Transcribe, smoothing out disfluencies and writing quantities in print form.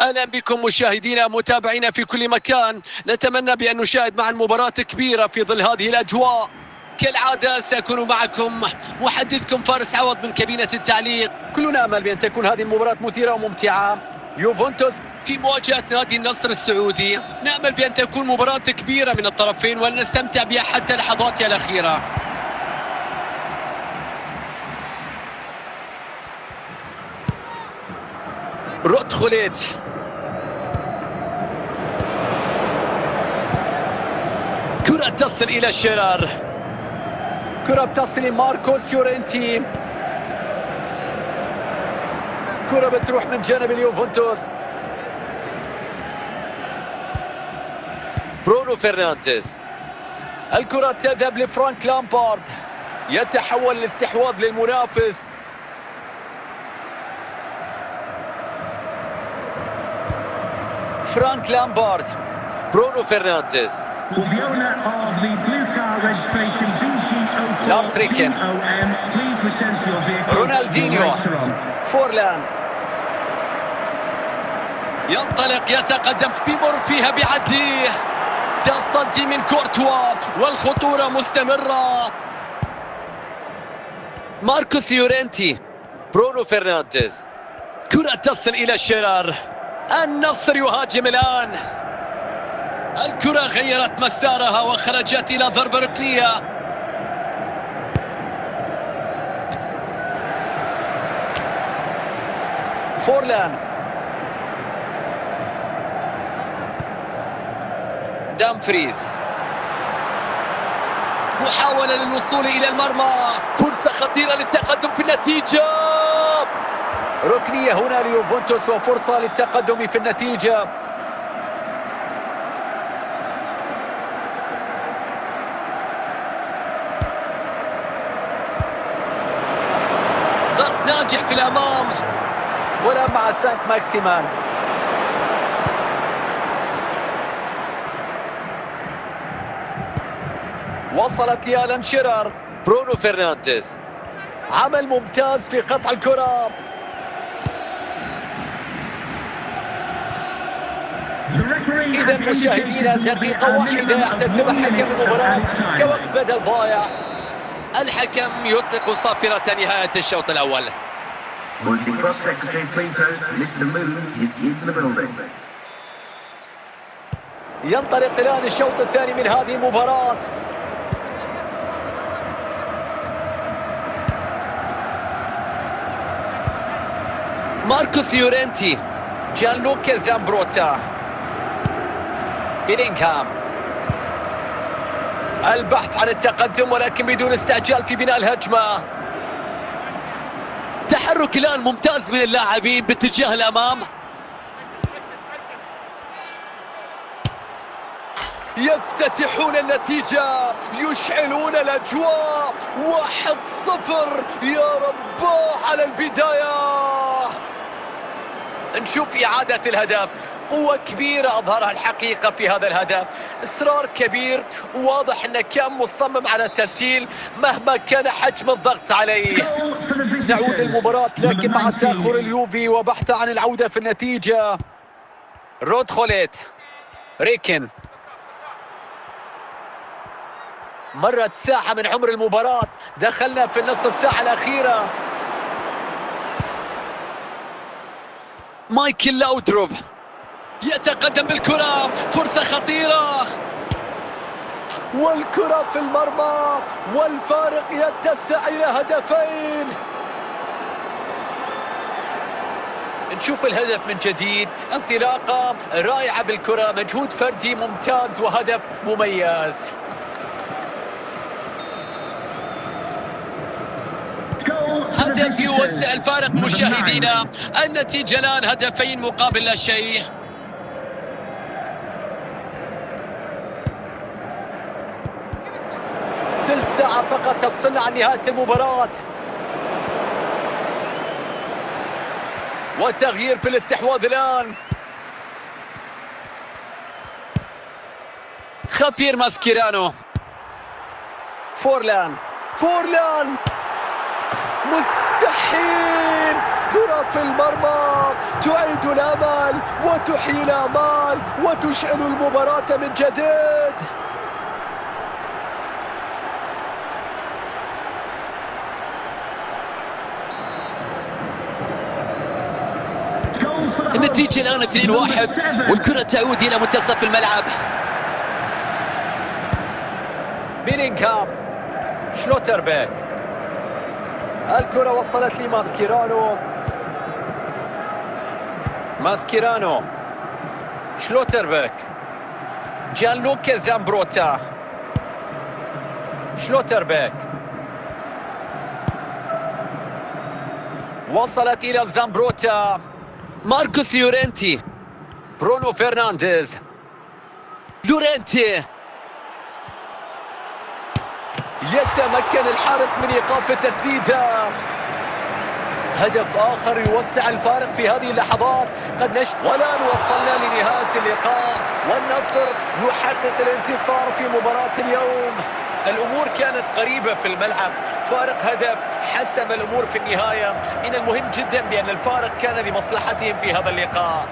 أهلا بكم مشاهدينا متابعينا في كل مكان. نتمنى بأن نشاهد معا مباراة كبيرة في ظل هذه الأجواء. كالعادة سأكون معكم محدثكم فارس عوض من كابينة التعليق. كلنا أمل بأن تكون هذه المباراة مثيرة وممتعة. يوفنتوس في مواجهة نادي النصر السعودي. نأمل بأن تكون مباراة كبيرة من الطرفين ولنستمتع بها حتى لحظاتها الأخيرة. رود خوليت، كرة تصل إلى شيرار، كرة بتصل لماركوس يورنتي، كرة بتروح من جانب اليوفنتوس. برونو فرنانديز، الكرة تذهب لفرانك لامبارد، يتحول الاستحواذ للمنافس. فرانك لامبارد، برونو فرنانديز، لارس ريكن، رونالدينيو، فورلان ينطلق يتقدم بمر فيها بعديه، تصدي من كورتوا والخطورة مستمرة. ماركوس يورنتي، برونو فرنانديز، كرة تصل إلى شيرار. النصر يهاجم الآن، الكرة غيرت مسارها وخرجت إلى ضربة ركنية. فورلان، دامفريز، محاولة للوصول إلى المرمى، فرصة خطيرة للتقدم في النتيجة. ركنية هنا ليوفنتوس وفرصة للتقدم في النتيجة. ضغط ناجح في الأمام، ولا مع سانت ماكسيمان. وصلت لألان شيرار، برونو فرنانديز، عمل ممتاز في قطع الكرة. إذا مشاهدينا دقيقة واحدة يحتسب حكم المباراة كوقت بدل ضائع. الحكم يطلق صافرة نهاية الشوط الأول. ينطلق الآن الشوط الثاني من هذه المباراة. ماركوس يورنتي، جانلوكا زامبروتا، بيلينغهام، البحث عن التقدم ولكن بدون استعجال في بناء الهجمة. تحرك الآن ممتاز من اللاعبين باتجاه الأمام. يفتتحون النتيجة، يشعلون الأجواء. 1-0. يا رباه على البداية. نشوف إعادة الهدف. قوة كبيرة أظهرها الحقيقة في هذا الهدف، إصرار كبير، واضح أنه كان مصمم على التسجيل مهما كان حجم الضغط عليه. نعود المباراة لكن مع تأخر اليوفي وبحث عن العودة في النتيجة. رود خوليت، ريكن، مرت ساعة من عمر المباراة، دخلنا في النصف ساعة الأخيرة. مايكل لاودروب يتقدم بالكرة، فرصة خطيرة والكرة في المرمى والفارق يتسع إلى هدفين. نشوف الهدف من جديد، انطلاقة رائعة بالكرة، مجهود فردي ممتاز وهدف مميز. هدف يوسع الفارق مشاهدينا، النتيجة الآن 2 مقابل لا شيء. ثلث ساعة فقط تفصلنا عن نهاية المباراة. وتغيير في الاستحواذ الآن. خافير ماسكيرانو، فورلان، مستحيل. كرة في المرمى تعيد الأمل وتحيي الآمال وتشعل المباراة من جديد. النتيجة الآن 2-1 والكرة تعود إلى منتصف الملعب. بيلينغهام، شلوتربيك، الكرة وصلت لماسكيرانو. ماسكيرانو، شلوتربيك، جانلوكا زامبروتا، شلوتربيك، وصلت إلى زامبروتا. ماركوس لورينتي، برونو فرنانديز، لورينتي، يتمكن الحارس من إيقاف التسديدة. هدف آخر يوسع الفارق في هذه اللحظات. والآن وصلنا لنهاية اللقاء والنصر يحقق الانتصار في مباراة اليوم. الأمور كانت قريبة في الملعب، فارق هدف حسم الأمور في النهاية. من المهم جدا بأن الفارق كان لمصلحتهم في هذا اللقاء.